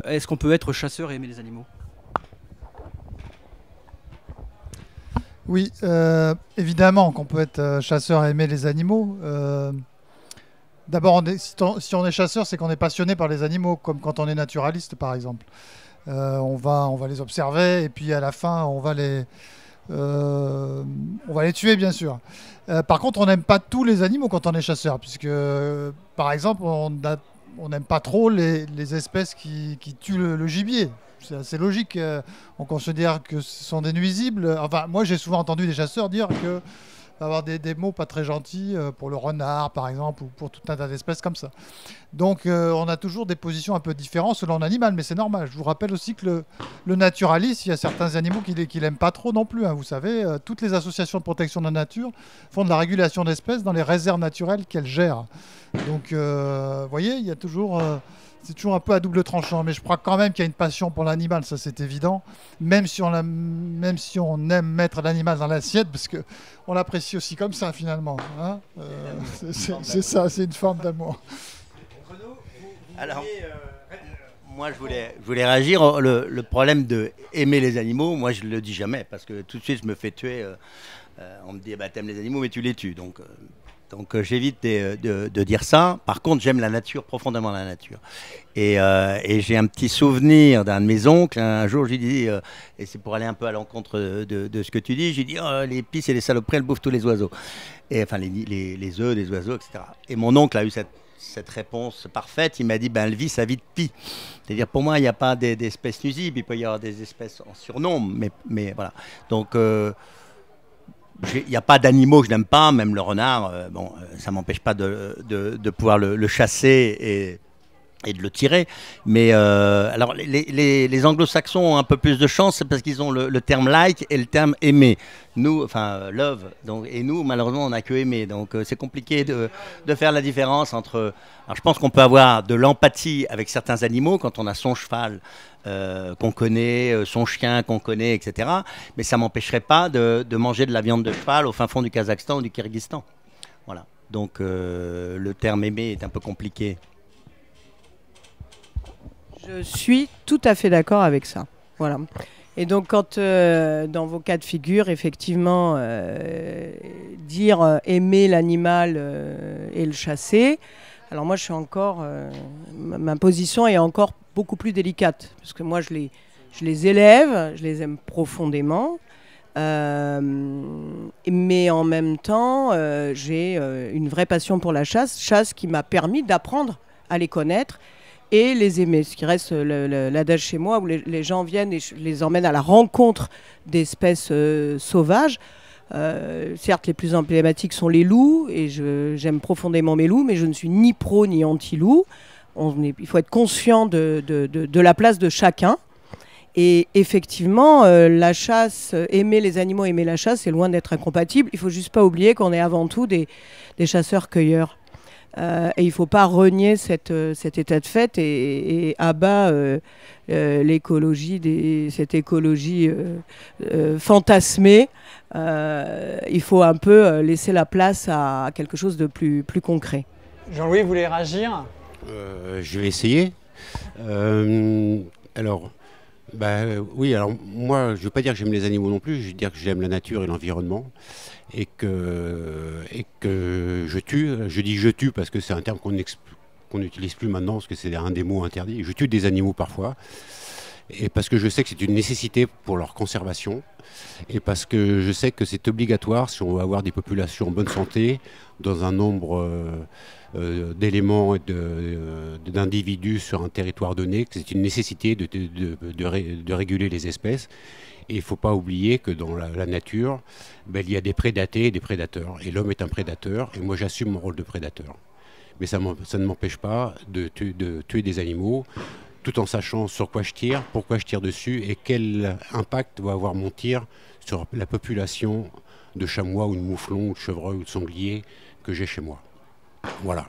est-ce qu'on peut être chasseur et aimer les animaux? Oui, évidemment qu'on peut être chasseur et aimer les animaux. D'abord, si on est chasseur, c'est qu'on est passionné par les animaux, comme quand on est naturaliste, par exemple. On va les observer et puis à la fin, on va les tuer, bien sûr. Par contre, on n'aime pas tous les animaux quand on est chasseur, puisque, par exemple, on n'aime pas trop les espèces qui tuent le gibier. C'est assez logique. On considère que ce sont des nuisibles. Enfin, moi, j'ai souvent entendu des chasseurs dire que avoir des mots pas très gentils pour le renard, par exemple, ou pour tout un tas d'espèces comme ça. Donc, on a toujours des positions un peu différentes selon l'animal, mais c'est normal. Je vous rappelle aussi que le naturaliste, il y a certains animaux qu'il n'aime pas trop non plus, hein. Vous savez, toutes les associations de protection de la nature font de la régulation d'espèces dans les réserves naturelles qu'elles gèrent. Donc, vous voyez, il y a toujours... c'est toujours un peu à double tranchant, mais je crois quand même qu'il y a une passion pour l'animal, ça c'est évident. Même si on aime mettre l'animal dans l'assiette, parce qu'on l'apprécie aussi comme ça finalement, hein. C'est ça, c'est une forme d'amour. Alors, moi je voulais réagir. Le problème de aimer les animaux, moi je le dis jamais, parce que tout de suite je me fais tuer. On me dit, bah, t'aimes les animaux, mais tu les tues. Donc j'évite de dire ça. Par contre, j'aime la nature, profondément la nature. Et j'ai un petit souvenir d'un de mes oncles. Un jour, j'ai dit, et c'est pour aller un peu à l'encontre de ce que tu dis, j'ai dit, oh, les pies et les saloperies, elles bouffent tous les oiseaux. Et enfin, les œufs des oiseaux, etc. Et mon oncle a eu cette réponse parfaite. Il m'a dit, ben, elle vit sa vie de pie. C'est-à-dire, pour moi, il n'y a pas d'espèces nuisibles. Il peut y avoir des espèces en surnombre, mais voilà. Donc... il n'y a pas d'animaux que je n'aime pas, même le renard, ça ne m'empêche pas de pouvoir le chasser et de le tirer. Mais alors, les anglo-saxons ont un peu plus de chance, c'est parce qu'ils ont le terme like et le terme aimer. Nous, enfin, love. Donc, et nous, malheureusement, on n'a que aimer. Donc, c'est compliqué de faire la différence entre... Alors, je pense qu'on peut avoir de l'empathie avec certains animaux quand on a son cheval qu'on connaît, son chien qu'on connaît, etc. Mais ça ne m'empêcherait pas de manger de la viande de cheval au fin fond du Kazakhstan ou du Kyrgyzstan. Voilà. Donc, le terme aimer est un peu compliqué. Je suis tout à fait d'accord avec ça. Voilà. Et donc, quand dans vos cas de figure, effectivement, dire aimer l'animal et le chasser, alors moi, je suis encore, ma position est encore beaucoup plus délicate, parce que moi, je les élève, je les aime profondément, mais en même temps, j'ai une vraie passion pour la chasse qui m'a permis d'apprendre à les connaître et les aimer. Ce qui reste l'adage chez moi où les gens viennent et je les emmène à la rencontre d'espèces sauvages. Certes, les plus emblématiques sont les loups et j'aime profondément mes loups, mais je ne suis ni pro ni anti-loup. Il faut être conscient de la place de chacun. Et effectivement, la chasse, aimer les animaux, aimer la chasse, c'est loin d'être incompatible. Il ne faut juste pas oublier qu'on est avant tout des chasseurs-cueilleurs. Et il ne faut pas renier cet état de fait et abat cette écologie fantasmée. Il faut un peu laisser la place à quelque chose de plus concret. Jean-Louis, vous voulez réagir ? Je vais essayer. Alors, oui, alors moi, je ne veux pas dire que j'aime les animaux non plus, je veux dire que j'aime la nature et l'environnement. Et que je tue. Je dis je tue parce que c'est un terme qu'on n'utilise plus maintenant, parce que c'est un des mots interdits. Je tue des animaux parfois, et parce que je sais que c'est une nécessité pour leur conservation, et parce que je sais que c'est obligatoire si on veut avoir des populations en bonne santé, dans un nombre d'éléments et d'individus sur un territoire donné, que c'est une nécessité de réguler les espèces. Et il ne faut pas oublier que dans la nature, il y a des prédatés et des prédateurs. Et l'homme est un prédateur, et moi j'assume mon rôle de prédateur. Mais ça ne m'empêche pas de tuer des animaux, tout en sachant sur quoi je tire, pourquoi je tire dessus, et quel impact va avoir mon tir sur la population de chamois ou de mouflons, ou de chevreuils ou de sangliers que j'ai chez moi. Voilà.